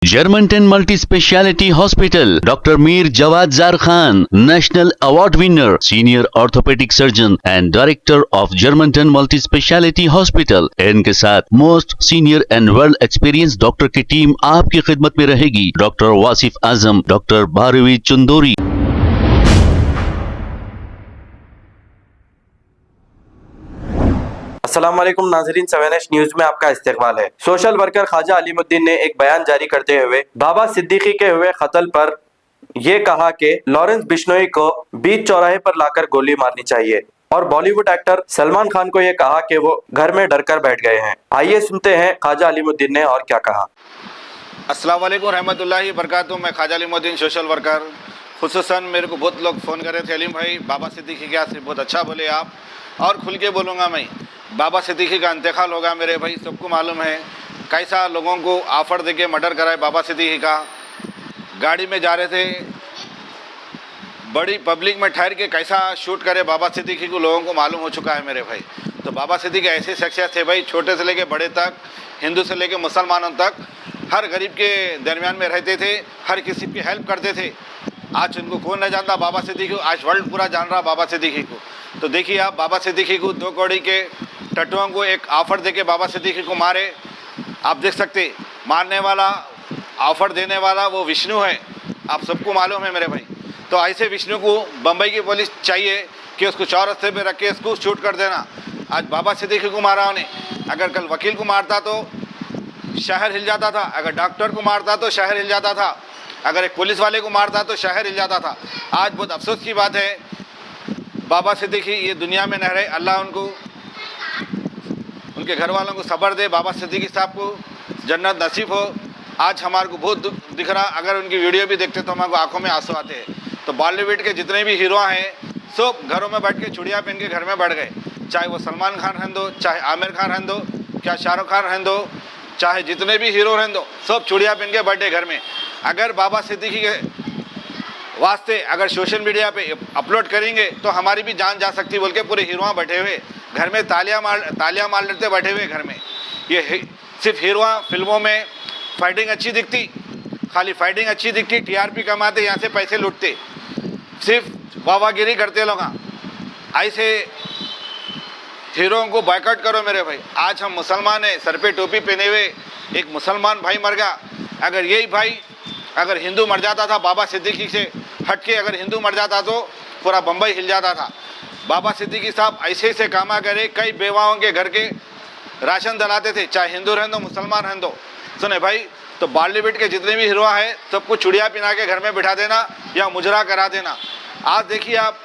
Germantown Multi Speciality Hospital, Dr. Mir Jawad Zar Khan, National Award winner, Senior Orthopedic Surgeon and Director of Germantown Multi Speciality Hospital। इनके साथ most senior and well experience doctor की team आपकी खिदमत में रहेगी। Doctor Wasif Azam, doctor Bharvi Chandori. अस्सलाम वालेकुम नाज़रीन, 7H न्यूज में आपका इस्तकबाल है। सोशल वर्कर ख्वाजा अलीमुद्दीन ने एक बयान जारी करते हुए बाबा सिद्दीकी के हुए कत्ल पर यह कहा कि लॉरेंस बिश्नोई को बीच चौराहे पर लाकर गोली मारनी चाहिए और बॉलीवुड एक्टर सलमान खान को यह कहा कि वो घर में डर कर बैठ गए हैं। आइए सुनते हैं ख्वाजा अलीमुद्दीन ने और क्या कहा। अस्सलाम वालेकुम रहमतुल्लाहि बरकातुहू। मैं ख्वाजा अलीमुद्दीन सोशल वर्कर। खुसूसन मेरे को बहुत लोग फ़ोन कर रहे थे, अलीम भाई बाबा सिद्दीकी क्या से बहुत अच्छा बोले आप, और खुल के बोलूँगा मैं। बाबा सिद्दीकी का इंतकाल होगा मेरे भाई, सबको मालूम है कैसा लोगों को ऑफ़र देके मर्डर कराए बाबा सिद्दीकी का। गाड़ी में जा रहे थे, बड़ी पब्लिक में ठहर के कैसा शूट करे बाबा सिद्दीकी को लोगों को मालूम हो चुका है मेरे भाई। तो बाबा सिद्दीकी ऐसे शख्सियत थे भाई, छोटे से लेके बड़े तक, हिंदू से लेके मुसलमानों तक, हर गरीब के दरमियान में रहते थे, हर किसी की हेल्प करते थे। आज उनको कौन नहीं जानता बाबा सिद्दीकी को, आज वर्ल्ड पूरा जान रहा बाबा सिद्दीकी को। तो देखिए आप, बाबा सिद्दीकी को 2 कौड़ी के टट्टुओं को एक ऑफ़र देके बाबा सिद्दीकी को मारे। आप देख सकते, मारने वाला, ऑफ़र देने वाला वो विष्णु है, आप सबको मालूम है मेरे भाई। तो ऐसे विष्णु को बम्बई की पुलिस चाहिए कि उसको चौरस्ते पे रख के इसको शूट कर देना। आज बाबा सिद्दीकी को मारा उन्हें, अगर कल वकील को मारता तो शहर हिल जाता था, अगर डॉक्टर को मारता तो शहर हिल जाता था, अगर एक पुलिस वाले को मारता तो शहर हिल जाता था। आज बहुत अफसोस की बात है, बाबा सिद्दीकी ये दुनिया में न रहे। अल्लाह उनको, उनके घर वालों को सब्र दे, बाबा सिद्दीकी साहब को जन्नत नसीब हो। आज हमारे को बहुत दुख दिख रहा, अगर उनकी वीडियो भी देखते तो हमारे को आंखों में आंसू आते हैं। तो बॉलीवुड के जितने भी हीरो हैं सब घरों में बैठ के चूड़ियाँ पहन के घर में बैठ गए, चाहे वो सलमान खान रहन दो, चाहे आमिर खान रहन दो, क्या शाहरुख खान रहन दो, चाहे जितने भी हीरो रहन दो, सब चूड़ियाँ पहन के बैठे घर में। अगर बाबा सिद्दीकी के वास्ते अगर सोशल मीडिया पे अपलोड करेंगे तो हमारी भी जान जा सकती बोल के पूरे हीरोआ बैठे हुए घर में तालियां मार लेते बैठे हुए घर में। ये सिर्फ हीरोआ फिल्मों में फाइटिंग अच्छी दिखती, खाली फाइटिंग अच्छी दिखती, टीआरपी कमाते, यहाँ से पैसे लूटते, सिर्फ वाहवागिरी करते लोग। ऐसे हीरोओं को बायकॉट करो मेरे भाई। आज हम मुसलमान हैं, सर पे टोपी पहने हुए एक मुसलमान भाई मर गया। अगर यही भाई अगर हिंदू मर जाता था, बाबा सिद्दीकी से हट के अगर हिंदू मर जाता तो पूरा बम्बई हिल जाता था। बाबा सिद्दीकी साहब ऐसे ऐसे कामा करे, कई बेवाओं के घर के राशन दिलाते थे, चाहे हिंदू रहन दो मुसलमान रहन दो। सुने भाई, तो बॉलीवुड के जितने भी हीरो हैं सबको चुड़िया पिना के घर में बिठा देना या मुजरा करा देना। आज देखिए आप,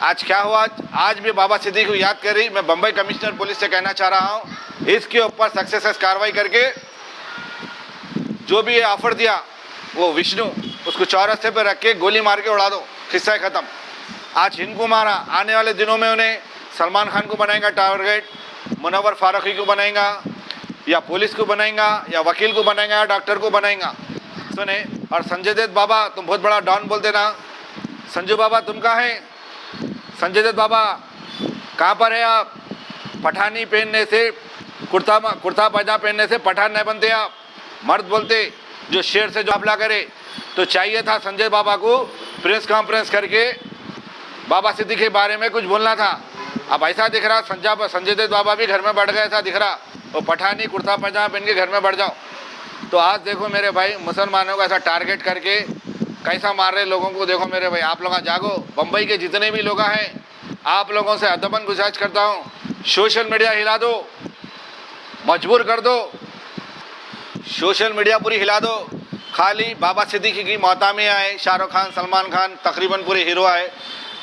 आज क्या हुआ, आज भी बाबा सिद्दीकी को याद कर रही। मैं बम्बई कमिश्नर पुलिस से कहना चाह रहा हूँ, इसके ऊपर सक्सेस कार्रवाई करके जो भी ये ऑफर दिया वो विष्णु, उसको चौरस्ते पर रख के गोली मार के उड़ा दो, किस्सा ख़त्म। आज इनको मारा, आने वाले दिनों में उन्हें सलमान खान को बनाएगा टारगेट, मुनव्वर फारूकी को बनाएगा, या पुलिस को बनाएगा, या वकील को बनाएगा, या डॉक्टर को बनाएगा। सुने, और संजय दत्त बाबा तुम बहुत बड़ा डॉन बोलते ना, संजू बाबा तुम कहाँ हैं? संजय दत्त बाबा कहाँ पर है आप? पठानी पहनने से, कुर्ता पैजामा पहनने से पठान नहीं बनते आप, मर्द बोलते जो शेर से जो हमला करे। तो चाहिए था संजय बाबा को प्रेस कॉन्फ्रेंस करके बाबा सिद्दीकी के बारे में कुछ बोलना था। अब ऐसा दिख रहा संजय दत्त बाबा भी घर में बैठ गए, ऐसा दिख रहा, वो पठानी कुर्ता पैजामा पहन के घर में बैठ जाओ। तो आज देखो मेरे भाई, मुसलमानों को ऐसा टारगेट करके कैसा मार रहे लोगों को। देखो मेरे भाई, आप लोग जागो। बम्बई के जितने भी लोग हैं, आप लोगों से अदबन गुजारिश करता हूँ, सोशल मीडिया हिला दो, मजबूर कर दो, सोशल मीडिया पूरी हिला दो। खाली बाबा सिद्दीकी की मौता में आए, शाहरुख खान, सलमान खान, तकरीबन पूरे हीरो आए,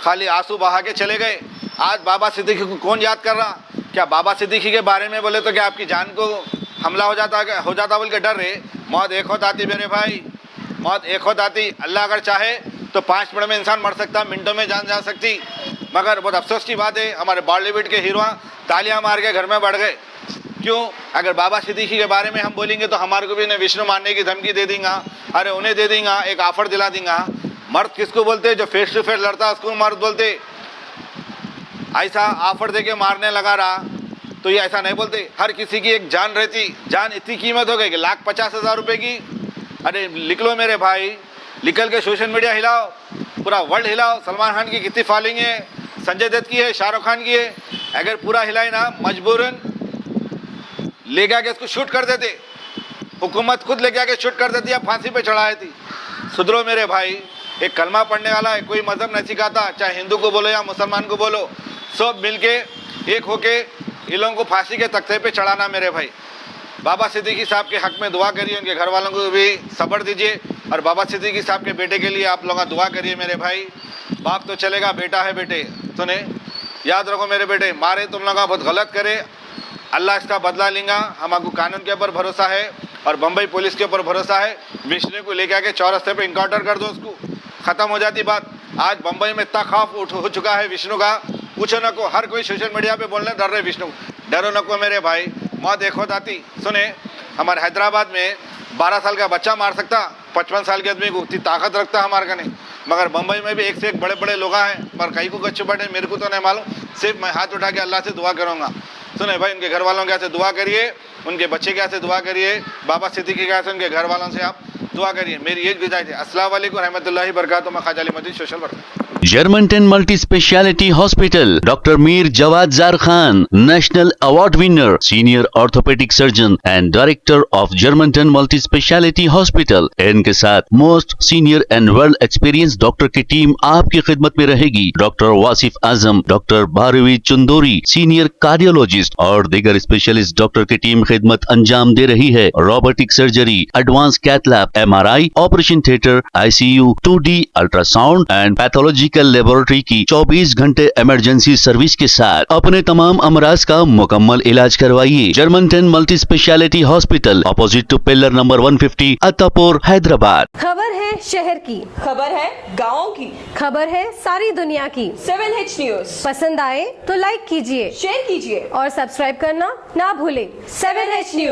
खाली आंसू बहा के चले गए। आज बाबा सिद्दीकी को कौन याद कर रहा? क्या बाबा सिद्दीकी के बारे में बोले तो क्या आपकी जान को हमला हो जाता बोल के डर रहे? मौत एक होत आती मेरे भाई, मौत एक होत आती। अल्लाह अगर चाहे तो 5 मिनट में इंसान मर सकता, मिनटों में जान जा सकती। मगर बहुत अफसोस की बात है, हमारे बॉलीवुड के हीरो तालियां मार के घर में बढ़ गए। क्यों? अगर बाबा सिद्दीकी के बारे में हम बोलेंगे तो हमारे को भी उन्हें विष्णु मारने की धमकी दे देंगे, अरे उन्हें दे देंगे, एक ऑफर दिला देंगे। मर्द किसको बोलते? जो फेस टू फेस लड़ता उसको मर्द बोलते। ऐसा ऑफर देके मारने लगा रहा। तो ये ऐसा नहीं बोलते। हर किसी की एक जान रहती, जान इतनी कीमत हो गई कि 1,50,000 रुपए की। अरे लिख लो मेरे भाई, निकल के सोशल मीडिया हिलाओ, पूरा वर्ल्ड हिलाओ। सलमान खान की कितनी फॉलोइंग है, संजय दत्त की है, शाहरुख खान की है। अगर पूरा हिलाए ना, मजबूरन ले आके इसको शूट कर देते, हुकूमत खुद लेके आके शूट कर देती या फांसी पे चढ़ाई थी। सुधरो मेरे भाई, एक कलमा पढ़ने वाला है, कोई मजहब नहीं सिखाता, चाहे हिंदू को बोलो या मुसलमान को बोलो, सब मिलके एक होके इन लोगों को फांसी के तख्ते पे चढ़ाना मेरे भाई। बाबा सिद्दीकी साहब के हक में दुआ करिए, उनके घर वालों को भी सब्र दीजिए, और बाबा सिद्दीकी साहब के बेटे के लिए आप लोग दुआ करिए मेरे भाई। बाप तो चलेगा, बेटा है बेटे। सुने, याद रखो मेरे बेटे, मारे तुम लोग बहुत गलत करे, अल्लाह इसका बदला लेगा। हमको कानून के ऊपर भरोसा है और बम्बई पुलिस के ऊपर भरोसा है। विष्णु को लेके आके चौरस्ते पे इनकाउंटर कर दो, उसको खत्म हो जाती बात। आज बम्बई में इतना खौफ हो चुका है विष्णु का, पूछो न को। हर कोई सोशल मीडिया पे बोलने डर रहे विष्णु, डरो न को मेरे भाई, मौत देखो दाती। सुने, हमारे हैदराबाद में 12 साल का बच्चा मार सकता 55 साल के आदमी को, उतनी ताकत रखता हमारे का नहीं। मगर बम्बई में भी एक से एक बड़े बड़े लोग हैं, पर कहीं को गच्चे बैठे मेरे को तो नहीं मालूम। सिर्फ मैं हाथ उठा के अल्लाह से दुआ करूँगा। सुने भाई, उनके घर वालों के यहाँ से दुआ करिए, उनके बच्चे के यहाँ से दुआ करिए, बाबा सिद्दीकी के यहाँ से उनके घर वालों से आप दुआ करिए। मेरी ये गुजारिश है। अस्सलाम वालेकुम रहमतुल्लाहि बरकातहू। मैं Khwaja Ali Madeen, social worker. Germantown Multi Speciality Hospital, Dr. Mir Jawad Zar Khan, National Award winner, Senior Orthopedic Surgeon and Director of Germantown Multi Speciality Hospital। इनके साथ most senior and well experience doctor की टीम आपकी खिदमत में रहेगी। Doctor Wasif Azam, doctor Bharvi Chandori, senior cardiologist और दीगर specialist doctor की टीम खिदमत अंजाम दे रही है। Robotic surgery, advance cath lab, MRI, operation theatre, ICU, 2D ultrasound and pathological laboratory की 24 घंटे इमरजेंसी सर्विस के साथ अपने तमाम अमराज का मुकम्मल इलाज करवाइए। Germantown multi speciality hospital, opposite to pillar number 150, Attapur, Hyderabad. खबर है शहर की, खबर है गाँव की, खबर है सारी दुनिया की। 7H न्यूज पसंद आए तो लाइक कीजिए, शेयर कीजिए और सब्सक्राइब करना ना भूले। 7H news.